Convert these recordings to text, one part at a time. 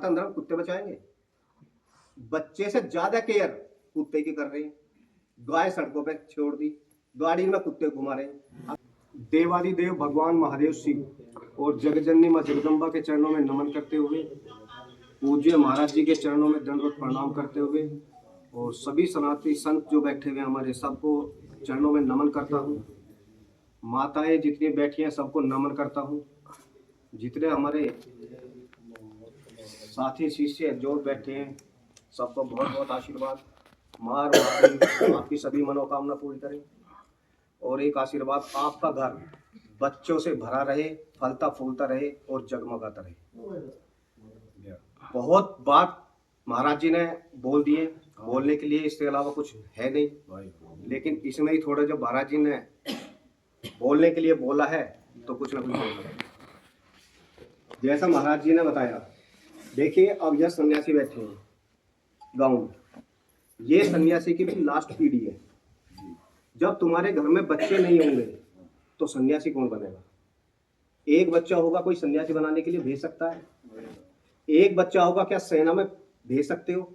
सनातन धर्म कुत्ते बचाएंगे? बच्चे से ज्यादा केयर कुत्ते की कर रहे हैं। गाय सड़कों पे छोड़ दी, गाड़ी में कुत्ते घुमा रहे हैं। देवादिदेव भगवान महादेव शिव और जगजननी मां जगदम्बा के चरणों में नमन करते हुए, पूज्य महाराज जी के चरणों में दंडवत प्रणाम करते हुए, और सभी सनातनी संत जो बैठे हुए हमारे सबको चरणों में नमन करता हूँ। माताएं जितनी बैठी हैं सबको नमन करता हूँ। जितने हमारे साथी शिष्य जो बैठे हैं सबको बहुत बहुत आशीर्वाद। मार आपकी सभी मनोकामना पूरी करें। और एक आशीर्वाद, आपका घर बच्चों से भरा रहे, फलता फूलता रहे और जगमगाता रहे। बहुत बात महाराज जी ने बोल दिए, बोलने के लिए इसके अलावा कुछ है नहीं, लेकिन इसमें ही थोड़ा जो महाराज जी ने बोलने के लिए बोला है तो कुछ ना कुछ बोलना है। जैसा महाराज जी ने बताया, देखिए अब यह सन्यासी बैठे हैं गाँव में, ये सन्यासी की भी लास्ट पीढ़ी है। जब तुम्हारे घर में बच्चे नहीं होंगे तो सन्यासी कौन बनेगा? एक बच्चा होगा, कोई सन्यासी बनाने के लिए भेज सकता है? एक बच्चा होगा, क्या सेना में भेज सकते हो?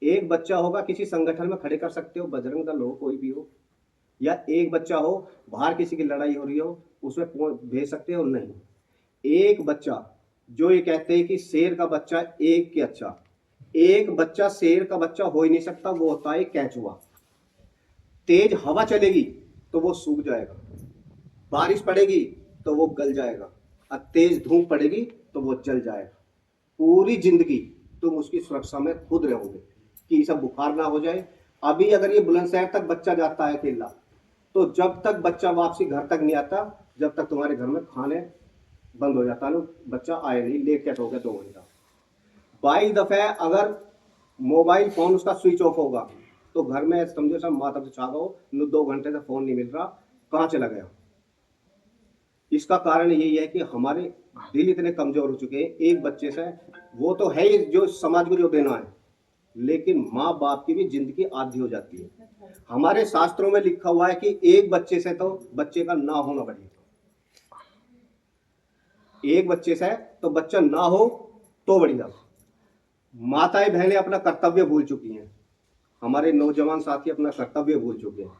एक बच्चा होगा, किसी संगठन में खड़े कर सकते हो, बजरंग दल हो, कोई भी हो? या एक बच्चा हो, बाहर किसी की लड़ाई हो रही हो, उसमें भेज सकते हो? नहीं। एक बच्चा, जो ये कहते हैं कि शेर का बच्चा एक के अच्छा, एक बच्चा शेर का बच्चा हो ही नहीं सकता, वो होता है केंचुआ। तेज हवा चलेगी तो वो सूख जाएगा, बारिश पड़ेगी तो वो गल जाएगा, और तेज धूप पड़ेगी तो वो जल जाएगा। पूरी जिंदगी तुम उसकी सुरक्षा में खुद रहोगे कि सब बुखार ना हो जाए। अभी अगर ये बुलंदशहर तक बच्चा जाता है अकेला, तो जब तक बच्चा वापसी घर तक नहीं आता, जब तक तुम्हारे घर में खाने बंद हो जाता है, बच्चा आए नहीं, लेट कैट हो गया 2 घंटा। 22 दफे अगर मोबाइल फोन उसका स्विच ऑफ होगा तो घर में समझो सब माता से छा गो, 2 घंटे से फोन नहीं मिल रहा, कहाँ चला गया? इसका कारण यही है कि हमारे दिल इतने कमजोर हो चुके हैं। एक बच्चे से, वो तो है ही जो समाज को जो देना है, लेकिन माँ बाप की भी जिंदगी आधी हो जाती है। हमारे शास्त्रों में लिखा हुआ है कि एक बच्चे से तो बच्चे का ना होना बढ़िया। एक बच्चे से तो बच्चा ना हो तो बढ़िया। माताएं बहनें अपना कर्तव्य भूल चुकी हैं, हमारे नौजवान साथी अपना कर्तव्य भूल चुके हैं।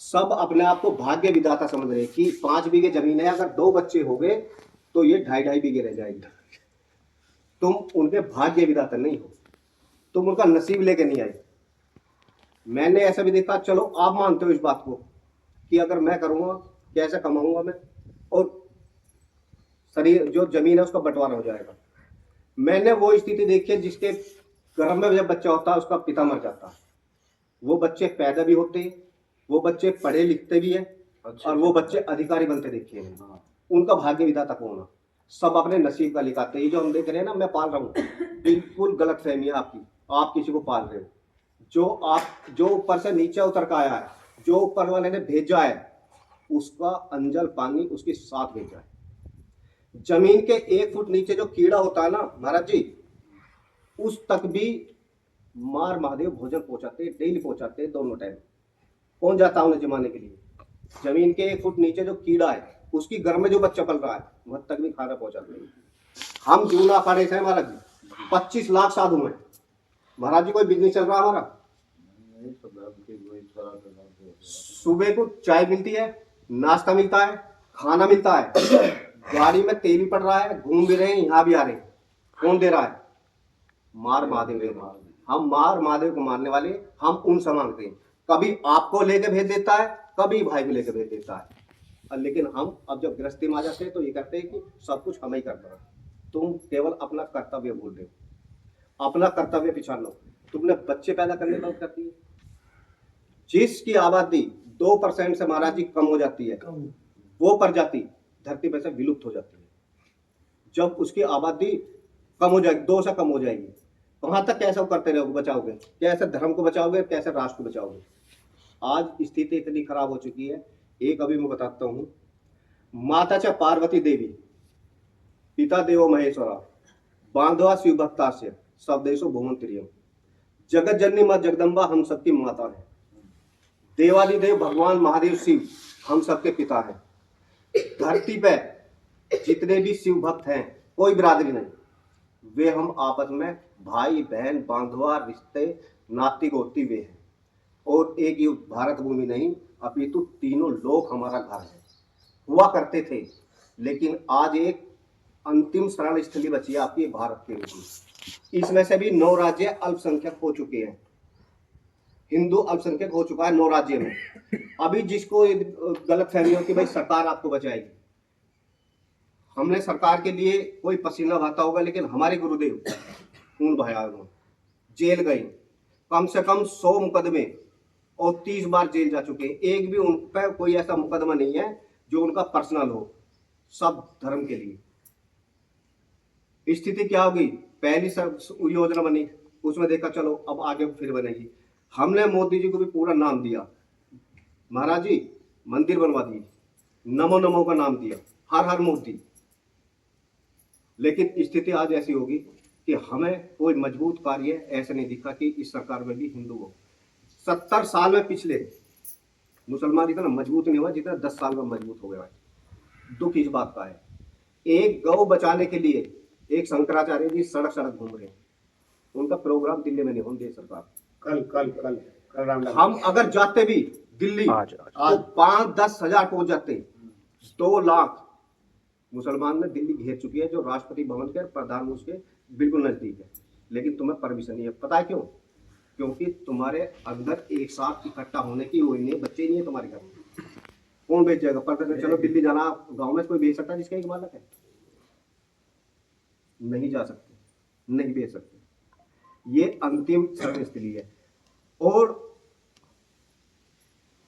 सब अपने आप को भाग्य विधाता समझ रहे हैं कि 5 बीघे जमीन है, अगर 2 बच्चे हो गए तो ये 2.5 बीघे रह जाएगी। तुम उनके भाग्य विधाता नहीं हो, तुम उनका नसीब लेके नहीं आए। मैंने ऐसा भी देखा, चलो आप मानते हो इस बात को कि अगर मैं करूंगा कैसे कमाऊंगा मैं, और शरीर जो जमीन है उसका बंटवारा हो जाएगा। मैंने वो स्थिति देखी है जिसके गर्भ में जब बच्चा होता है उसका पिता मर जाता है। वो बच्चे पैदा भी होते हैं, वो बच्चे पढ़े लिखते भी हैं, और वो बच्चे अधिकारी बनते देखे हैं। उनका भाग्य विधाता कौन है? सब अपने नसीब का लिखाते हैं। ये जो हम देख रहे हैं ना, मैं पाल रहा हूँ, बिल्कुल गलत फहमी है आपकी। आप किसी को पाल रहे हो, जो ऊपर से नीचे उतर कर आया है, जो ऊपर वाले ने भेजा है, उसका अंजल पानी उसके साथ भेजा है। जमीन के 1 फुट नीचे जो कीड़ा होता है ना महाराज जी, उस तक भी मार महादेव भोजन पहुंचाते, डेली पहुंचाते, दोनों टाइम। कौन जाता है उन्हें जमाने के लिए? जमीन के 1 फुट नीचे जो कीड़ा है, उसकी घर में जो बच्चा पल रहा है, वह तक भी खाना पहुंचाते हैं। हम जूना अखाड़े से महाराज जी 25 लाख साधु हैं महाराज जी। कोई बिजनेस चल रहा है हमारा? सुबह को चाय मिलती है, नाश्ता मिलता है, खाना मिलता है, गाड़ी में तेल भी पड़ रहा है, घूम भी रहे हैं, यहाँ भी आ रहे हैं। कौन दे रहा है? मार महादेव दे रहा है। हम मार महादेव को मारने वाले, हम उनसे मांगते हैं। कभी आपको लेके भेज देता है, कभी भाई को लेके भेज देता है। लेकिन हम अब जब गृहस्थी में आ जाते हैं तो ये कहते हैं कि सब कुछ हम ही करना है। तुम केवल अपना कर्तव्य भूल रहे हो, अपना कर्तव्य पिछाड़ लो। तुमने बच्चे पैदा करने बंद कर दिए। जिसकी आबादी 2% से महाराज जी कम हो जाती है, वो प्रजाति धरती पर से विलुप्त हो जाती है। जब उसकी आबादी कम हो जाएगी, 2 से कम हो जाएगी, वहां तक कैसे करते रहोगे? बचाओगे कैसे? धर्म को बचाओगे कैसे? राष्ट्र को बचाओगे? आज स्थिति इतनी खराब हो चुकी है। एक अभी मैं बताता हूँ, माता च पार्वती देवी, पिता देवो महेश्वरा, बांधवा शिव भक्तास्य, सब देशो भुवंतरियम। जगत जननी मां जगदम्बा हम सबकी माता है। देवादिदेव भगवान महादेव शिव हम सबके पिता हैं। धरती पे जितने भी शिव भक्त हैं, कोई बिरादरी नहीं, वे हम आपस में भाई बहन बांधवा रिश्ते नाती गोती वे हैं। और एक ही भारत भूमि नहीं अपितु तीनों लोक हमारा घर है, हुआ करते थे। लेकिन आज एक अंतिम शरण स्थली बची है आपकी भारत के रूप में। इसमें से भी 9 राज्य अल्पसंख्यक हो चुके हैं, हिंदू अल्पसंख्यक हो चुका है 9 राज्य में। अभी जिसको गलत फहमी हो कि भाई सरकार आपको बचाएगी, हमने सरकार के लिए कोई पसीना बहाता होगा, लेकिन हमारे गुरुदेव खून बहाया उन्होंने, जेल गए, कम से कम 100 मुकदमे और 30 बार जेल जा चुके हैं। एक भी उन पर कोई ऐसा मुकदमा नहीं है जो उनका पर्सनल हो, सब धर्म के लिए। स्थिति क्या होगी, पहली योजना बनी, उसमें देखा चलो अब आगे फिर बनेगी। हमने मोदी जी को भी पूरा नाम दिया, महाराज जी मंदिर बनवा दिए, नमो नमो का नाम दिया, हर हर मोदी। लेकिन स्थिति आज ऐसी होगी कि हमें कोई मजबूत कार्य ऐसे नहीं दिखा कि इस सरकार में भी हिंदू हो। 70 साल में पिछले मुसलमान इतना मजबूत नहीं हुआ जितना 10 साल में मजबूत हो गया है। दुख इस बात का है, एक गौ बचाने के लिए एक शंकराचार्य जी सड़क सड़क घूम रहे हैं, उनका प्रोग्राम दिल्ली में नहीं होने दे सरकार। कल हम अगर जाते भी दिल्ली आज 5-10 हजार पहुंच जाते, 2 लाख मुसलमान ने दिल्ली घेर चुकी है, जो राष्ट्रपति भवन के प्रधान उसके बिल्कुल नजदीक है। लेकिन तुम्हें परमिशन नहीं है, पता है क्यों? क्योंकि तुम्हारे अंदर एक साथ इकट्ठा होने की वही नहीं, बच्चे नहीं है तुम्हारे घर में। कौन भेज जाएगा? पर चलो दिल्ली जाना, गांव में कोई भेज सकता है जिसका एक बालक है? नहीं जा सकते, नहीं भेज सकते। ये अंतिम शरण स्थली है। और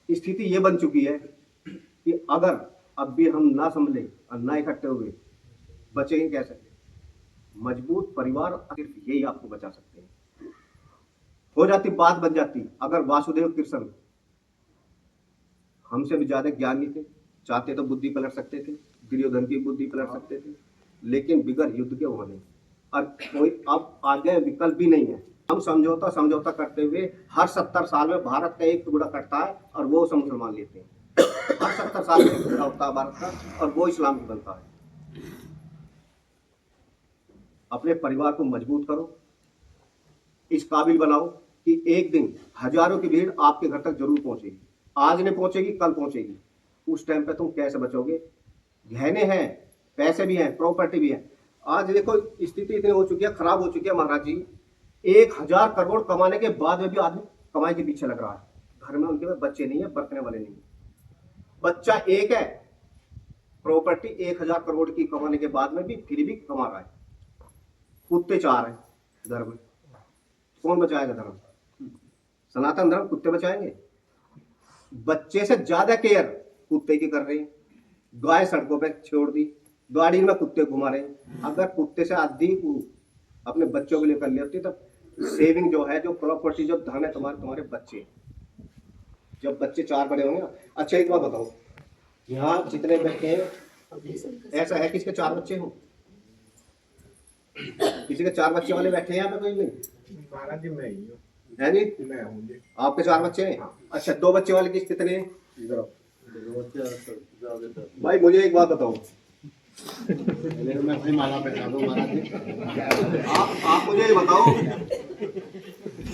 स्थिति ये बन चुकी है कि अगर अब भी हम ना संभले और ना इकट्ठे हुए, बचेंगे कैसे? मजबूत परिवार सिर्फ यही आपको बचा सकते हैं। हो जाती बात बन जाती अगर वासुदेव कृष्ण हमसे भी ज्यादा ज्ञानी थे, चाहते तो बुद्धि पलट सकते थे, दुर्योधन की बुद्धि पलट सकते थे, लेकिन बिगर युद्ध के होने अब कोई अब आगे विकल्प भी नहीं है। हम समझौता करते हुए हर 70 साल में भारत का एक टुकड़ा कटता है और वो सब मुसलमान लेते हैं। हर 70 साल में एक टुकड़ा होता है भारत का और वो इस्लाम बनता है। अपने परिवार को मजबूत करो, इस काबिल बनाओ कि एक दिन हजारों की भीड़ आपके घर तक जरूर पहुंचेगी। आज नहीं पहुंचेगी, कल पहुंचेगी। उस टाइम पे तुम कैसे बचोगे? गहने हैं, पैसे भी हैं, प्रॉपर्टी भी है। आज देखो स्थिति इतनी हो चुकी है, खराब हो चुकी है महाराज जी, 1000 करोड़ कमाने के बाद में भी आदमी कमाई के पीछे लग रहा है। घर में उनके में बच्चे नहीं है, बरतने वाले नहीं है, बच्चा एक है, प्रॉपर्टी 1000 करोड़ की कमाने के बाद में भी फिर भी कमा रहा है, कुत्ते 4 हैं घर में, कौन बचाएगा धर्म? सनातन धर्म कुत्ते बचाएंगे? बच्चे से ज्यादा केयर कुत्ते की कर रहे हैं। गाय सड़कों पे छोड़ दी, गाड़ी में कुत्ते घुमा रहे हैं। अगर कुत्ते से आदि अपने बच्चों के लिए कर लेती तो सेविंग जो है, जो प्रॉपर्टी, जो धन है तुम्हारे बच्चे, जब बच्चे 4 बड़े होंगे। अच्छा एक बात बताओ, यहाँ जितने बैठे हैं ऐसा है किसके 4 बच्चे हों? किसी के 4 बच्चे वाले बैठे हैं यहाँ पे? कोई नहीं महाराज जी, मैं ही हूँ। है जी, मैं हूँ। आपके 4 बच्चे हैं? अच्छा, 2 बच्चे वाले किस कितने हैं? भाई मुझे एक बात बताओ, मैं अपनी माला पहना दूं महाराज जी। आप मुझे ये बताओ,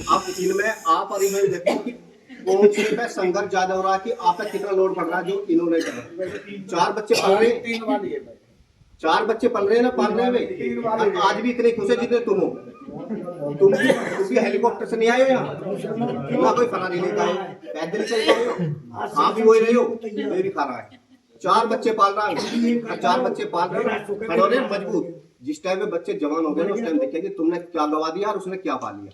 आप इनमें आप और इनमें देखो कि कौन से पे संघर्ष ज्यादा हो रहा है, कि आप पे कितना लोड पड़ रहा है जो इन्होंने करा। 4 बच्चे पल रहे हैं, 4 बच्चे पल रहे हैं ना, पाल रहे हैं। आज भी इतने खुश है जितने तुम हो। तुम भी हेलीकॉप्टर से नहीं आए हो यहाँ, कोई फना नहीं लेता है, पैदल चल रहे हो, खा भी वही रहे हो, ये भी खा रहा है। 4 बच्चे पाल रहा है, 4 बच्चे पाल रहे हैं मजबूत। जिस टाइम में बच्चे जवान हो गए, उस टाइम देखेंगे तुमने क्या गवा दिया और उसने क्या पा लिया।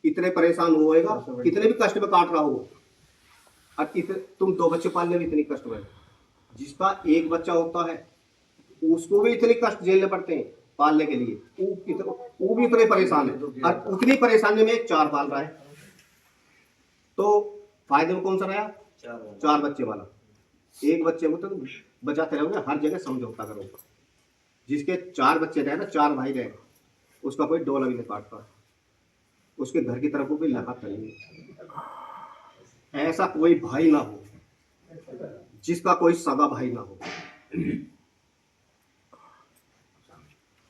इतने परेशान होएगा, कितने भी कष्ट में काट रहा हो, और तुम 2 बच्चे पालने में इतनी कष्ट हुए। जिसका 1 बच्चा होता है उसको भी इतने कष्ट झेलने पड़ते हैं पालने के लिए, वो भी इतने परेशान है, और उतनी परेशानी में 4 पाल रहा है। तो फायदे में कौन सा रहा? 4 बच्चे वाला। 1 बच्चे को तो बचाते रहोगे, हर जगह समझौता करो। जिसके 4 बच्चे रहे ना, 4 भाई रहे, उसका कोई डोला भी नहीं काटता, उसके घर की तरफ कोई लगाता नहीं। ऐसा कोई भाई ना हो जिसका कोई सगा भाई ना हो।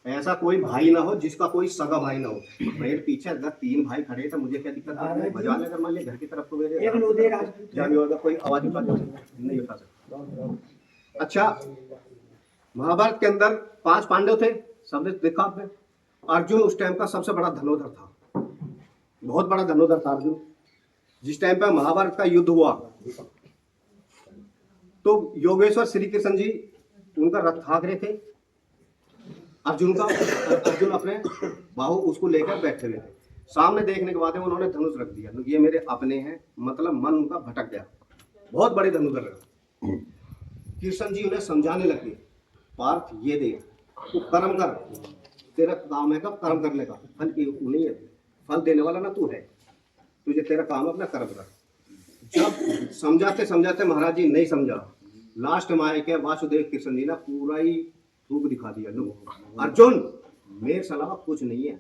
ऐसा कोई भाई ना हो जिसका कोई सगा भाई ना हो। मेरे पीछे अगर 3 भाई खड़े तो मुझे क्या दिक्कत है? बजा ले, अगर मान लिया घर की तरफ तो मेरे जाने होगा, कोई आवाज नहीं उठा सकता। अच्छा, महाभारत के अंदर 5 पांडव थे, सबने देखा आपने। अर्जुन उस टाइम का सबसे बड़ा धनुर्धर था, बहुत बड़ा धनुर्धर था अर्जुन। जिस टाइम पे महाभारत का युद्ध हुआ तो योगेश्वर श्री कृष्ण जी उनका रथ हाँक रहे थे अर्जुन का। अर्जुन अपने बाहु उसको लेकर बैठे हुए थे। सामने देखने के बाद उन्होंने धनुष रख दिया, ये मेरे अपने हैं, मतलब मन उनका भटक गया, बहुत बड़े धनुर्धर लगा। कृष्ण जी उन्हें समझाने लगे, पार्थ ये दे, तू कर्म कर, तेरा काम है का कर्म करने का, फल की नहीं है, फल देने वाला ना तू है, तुझे तेरा काम अपना कर्म कर। जब समझाते समझाते महाराज जी नहीं समझा, लास्ट में आए क्या वासुदेव कृष्ण जी ने पूरा ही रूप दिखा दिया, लो अर्जुन मेरे से अलावा कुछ नहीं है,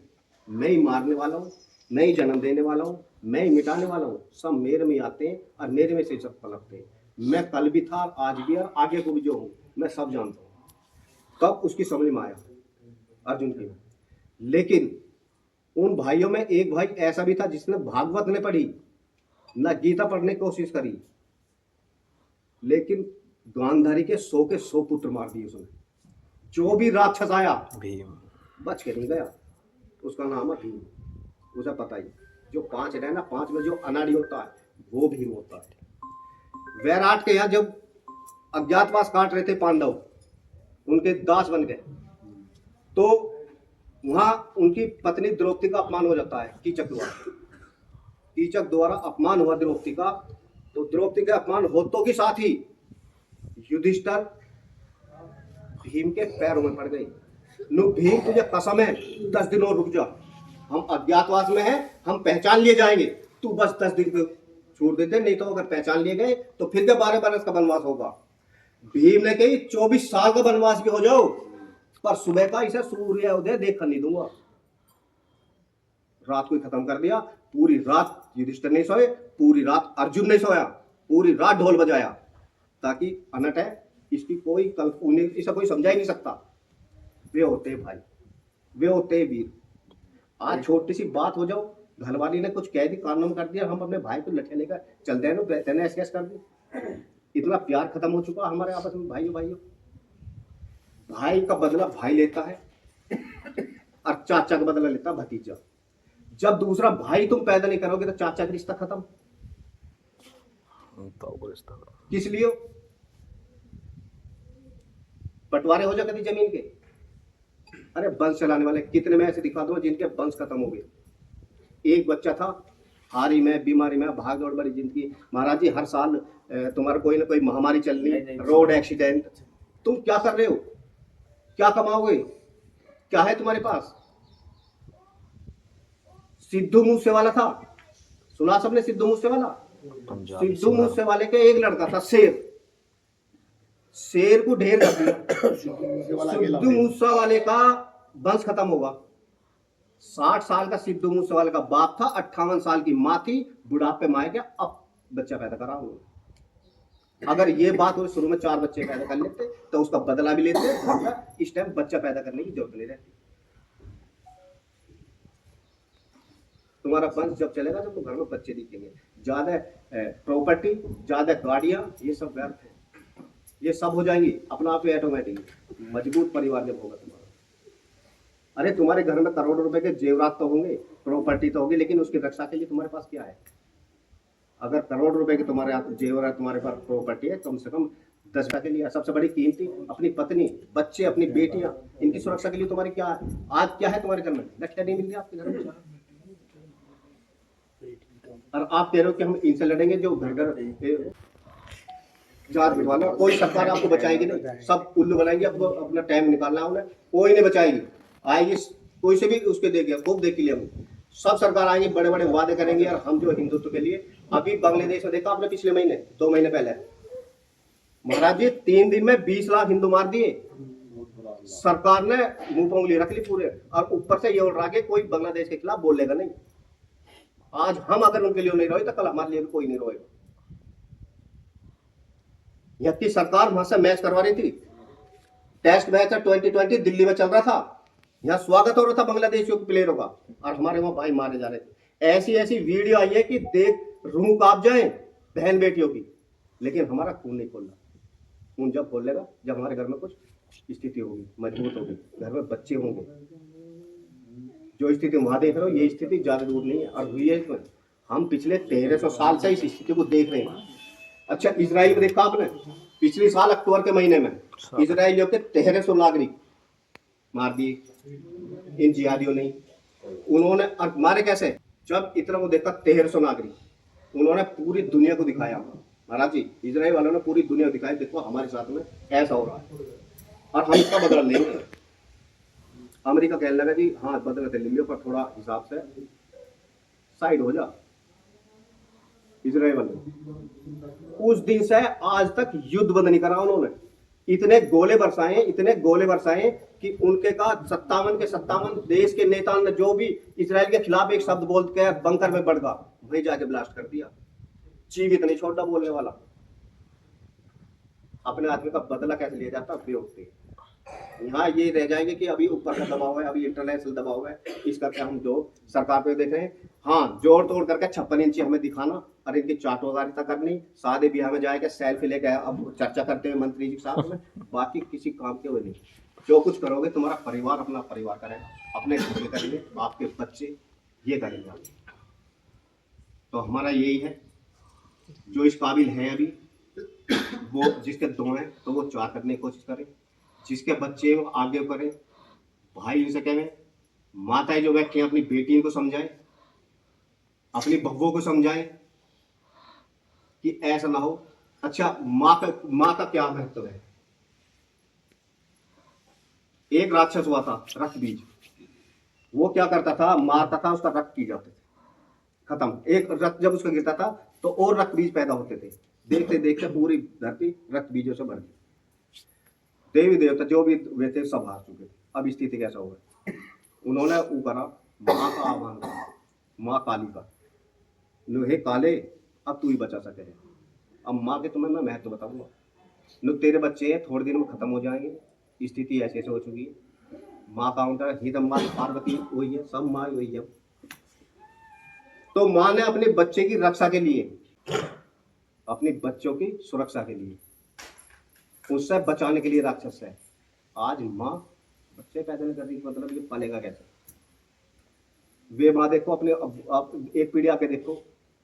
मैं ही मारने वाला हूँ, मैं ही जन्म देने वाला हूँ, मैं ही मिटाने वाला हूँ, सब मेरे में आते हैं और मेरे में से सब पलटते हैं। मैं कल भी था, आज भी और आगे को भी जो हूँ मैं सब जानता हूँ। तब उसकी समझ में आया अर्जुन की। लेकिन उन भाइयों में एक भाई ऐसा भी था जिसने भागवत ने पढ़ी, न गीता पढ़ने की कोशिश करी, लेकिन गांधारी के 100 के 100 पुत्र मार दिए उसने। जो भी राक्षस आया भीम बच के नहीं गया, उसका नाम है भीम। उसे पता ही, जो 5 है ना, 5 में जो अनाड़ी होता है वो भीम होता है। वैराट के यहाँ जब अज्ञातवास काट रहे थे पांडव, उनके दास बन गए, तो वहां उनकी पत्नी द्रौपदी का अपमान हो जाता है कीचक द्वारा अपमान हुआ द्रौपदी का। तो द्रौपदी के अपमान होतों के साथ ही युधिष्ठिर भीम के पैरों में पड़ गई। नु भीम तुझे कसम है 10 दिन और रुक जा, हम अज्ञातवास में हैं, हम पहचान लिए जाएंगे, तू बस 10 दिन को छोड़ देते, नहीं तो अगर पहचान लिए गए तो फिर के 12 बरस का वनवास होगा। भीम ने कही 24 साल का वनवास भी हो जाओ, पर सुबह का इसे सूर्य उदय देखकर नहीं दूंगा। रात को ही खत्म कर दिया। पूरी रात युधिष्ठिर नहीं सोए, पूरी रात अर्जुन नहीं सोया, पूरी रात ढोल बजाया, ताकि अनट है इसकी कोई उन्हें इसे कोई समझा ही नहीं सकता। वे होते भाई, वे होते वीर। आज छोटी सी बात हो जाओ, घर वाली ने कुछ कह दी, कानून कर दिया, हम अपने भाई को लठे लेकर चल देना ऐसे कर दी। इतना प्यार खत्म हो चुका हमारे आपस में भाइयों। भाई का बदला भाई लेता है और चाचा का बदला लेता भतीजा। जब दूसरा भाई तुम पैदा नहीं करोगे तो चाचा का रिश्ता खत्म। किस लिए? बंटवारे हो जाए कभी जमीन के। अरे वंश चलाने वाले कितने में ऐसे दिखा दो जिनके वंश खत्म हो गए। एक बच्चा था, हारी में, बीमारी में, भाग दौड़ भरी जिंदगी। महाराज जी हर साल तुम्हारा कोई ना कोई महामारी चल रही, रोड एक्सीडेंट, तुम क्या कर रहे हो? क्या कमाओगे? क्या है तुम्हारे पास? सिद्धू मूसेवाला था, सुना सबने सिद्धू मूसेवाला? सिद्धू मूसेवाले के एक लड़का था शेर को ढेर कर दिया। सिद्धू मूसेवाले का वंश खत्म होगा। 60 साल का सिद्धू मूसेवाले का बाप था, 58 साल की माँ थी, बुढ़ापे में गया, अब बच्चा पैदा करा उन्होंने। अगर ये बात हो शुरू में 4 बच्चे पैदा कर लेते तो उसका बदला भी लेते, इस टाइम बच्चा पैदा करने की जरूरत नहीं रहती। तुम्हारा वंश जब चलेगा तो घर में बच्चे दिखेंगे। ज्यादा प्रॉपर्टी, ज्यादा गाड़ियां, ये सब व्यर्थ है, ये सब हो जाएंगी अपना आप ही ऑटोमेटिक। मजबूत परिवार जब होगा तुम्हारा। अरे तुम्हारे घर में करोड़ों रुपए के जेवरात तो होंगे, प्रॉपर्टी तो होगी, लेकिन उसकी रक्षा के लिए तुम्हारे पास क्या है? अगर करोड़ रुपए के तुम्हारे जेवरात, तुम्हारे पास प्रॉपर्टी है, कम से कम 10 के लिए सबसे बड़ी कीमती अपनी पत्नी, बच्चे, अपनी बेटियां, इनकी सुरक्षा के लिए तुम्हारी क्या है? आज क्या है तुम्हारे घर में? रक्षा नहीं मिल रही आपके घर में, और आप कह रहे हो कि हम इनसे लड़ेंगे जो घर घर जात बिठवाना। कोई सरकार आपको बचाएगी नहीं, सब उल्लू बनाएंगे, आपको अपना टाइम निकालना है उन्हें, कोई नहीं बचाएगी। आएगी कोई से भी उसके देखिए, खूब देख लिया, सब सरकार आएंगी, बड़े बड़े वादे करेंगे। और हम जो हिंदुत्व के लिए, अभी बांग्लादेश में देखा आपने पिछले महीने, 2 महीने पहले, महाराज जी 3 दिन में 20 लाख हिंदू मार दिए। सरकार ने मुंह पर उंगली रख ली पूरे, और ऊपर से ये उड़ रहा कि कोई बांग्लादेश के खिलाफ बोलेगा नहीं। आज हम अगर उनके लिए नहीं रोए तो कल हमारे लिए भी कोई नहीं रोएगा। यहाँ की सरकार वहां से मैच करवा रही थी, टेस्ट मैच 2020 दिल्ली में चल रहा था, यहाँ स्वागत हो रहा था बांग्लादेशियों के प्लेयरों का और हमारे वहां भाई मारे जा रहे थे। ऐसी ऐसी वीडियो आई है कि देख रूह कांप जाए बहन बेटियों की, लेकिन हमारा खून नहीं खोल रहा। खून जब खोल लेगा जब हमारे घर में कुछ स्थिति होगी, मजबूत होगी, घर में बच्चे होंगे। जो स्थिति वहां देख रहे हो ये स्थिति ज्यादा दूर नहीं है और हुई है इसमें। हम पिछले 1300 साल से इस स्थिति को देख रहे हैं। अच्छा, इजराइल में देखा आपने पिछले साल अक्टूबर के महीने में इजराइलियों के 1300 नागरिक मार दिए इन जिहादियों ने। उन्होंने मारे कैसे? जब इतना वो देखा 1300 नागरिक, उन्होंने पूरी दुनिया को दिखाया। महाराज जी, इजराइल वालों ने पूरी दुनिया को दिखाया, देखो हमारे साथ में ऐसा हो रहा है और हम इसका बदला लेंगे। अमेरिका कहने लगा जी हाँ बदला ले लियो, पर थोड़ा हिसाब से साइड हो जा। इजराइल वाले उस दिन से आज तक युद्ध बंद नहीं करा उन्होंने। इतने गोले बरसाए कि उनके का 57 के 57 देश के नेता ने जो भी इजराइल के खिलाफ एक शब्द बोल के बंकर में बढ़ गया, वहीं जाके ब्लास्ट कर दिया। जीवित नहीं छोड़ा बोलने वाला। अपने आदमी का बदला कैसे लिया जाता बेवकूफी। यहाँ ये रह जाएंगे कि अभी ऊपर का दबाव है, अभी इंटरनेशनल दबाव है, इस करके हम जो सरकार पे देख रहे हैं। हाँ, जोड़ तोड़ करके 56 इंची हमें दिखाना और इनकी चाटोकारिता करनी, शादी ब्याह में जाएगा सेल्फी लेके अब चर्चा करते हैं मंत्री जी साहब में, बाकी किसी काम के वो नहीं। जो कुछ करोगे तुम्हारा परिवार अपना परिवार करेगा, अपने घर करेंगे, आपके बच्चे ये करेंगे। तो हमारा यही है, जो इस काबिल है अभी वो जिसके 2 हैं तो वो 4 करने की कोशिश करें, जिसके बच्चे वो आगे करें, भाई इनसे कहें, माताएं जो बैठी हैं अपनी बेटियों को समझाएं, अपनी बहुओं को समझाएं कि ऐसा ना हो। अच्छा, माँ का क्या महत्व है? एक राक्षस हुआ था रक्त बीज, वो क्या करता था, मारता था, उसका रक्त पी जाते थे, खत्म। एक रक्त जब उसका गिरता था तो और रक्त बीज पैदा होते थे। देखते देखते पूरी धरती रक्त बीजों से भर गई। देवी देवता जो भी वे थे सब हार चुके थे। अब स्थिति कैसा होगा? उन्होंने वो करा, माँ का आह्वान करा, माँ काली का, हे काले अब तू ही बचा सके। अब माँ के तुम्हें मैं महत्व बताऊंगा। लो तेरे बच्चे हैं, थोड़े दिन में खत्म हो जाएंगे, स्थिति ऐसे ऐसे हो चुकी है। माँ का उनका हिदम माँ पार्वती वही है, सब माँ वही है। तो माँ ने अपने बच्चे की रक्षा के लिए, अपने बच्चों की सुरक्षा के लिए, उससे बचाने के लिए राक्षस है। आज माँ बच्चे पैदा नहीं कर रही, मतलब ये पलेगा कैसे? वे माँ देखो अपने आप एक पीढ़ी आके देखो,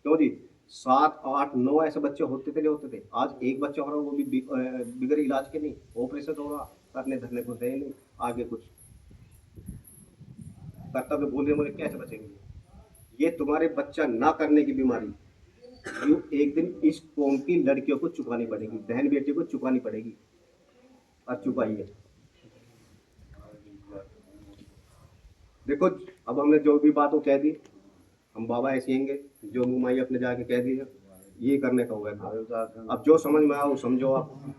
क्यों जी 7 8 9 ऐसे बच्चे होते थे। आज एक बच्चा हो रहा, वो भी बिगड़ इलाज के नहीं, ऑपरेशन हो रहा, करने धरने को है नहीं, आगे कुछ कर्तव्य बोलने बोले कैसे बचेंगे? ये तुम्हारे बच्चा ना करने की बीमारी एक दिन इस कौम की लड़कियों को चुकानी पड़ेगी, बहन बेटी को चुकानी पड़ेगी, और चुकाइए। देखो अब हमने जो भी बात वो कह दी, हम बाबा ऐसे होंगे जो मुँह माई अपने जाके कह दिए, ये करने का हुआ था। अब जो समझ में आओ समझो आप।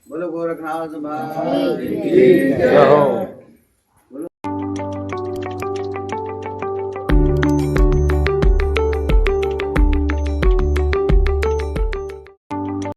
बोलो गोरखनाथ महाराज की जय हो।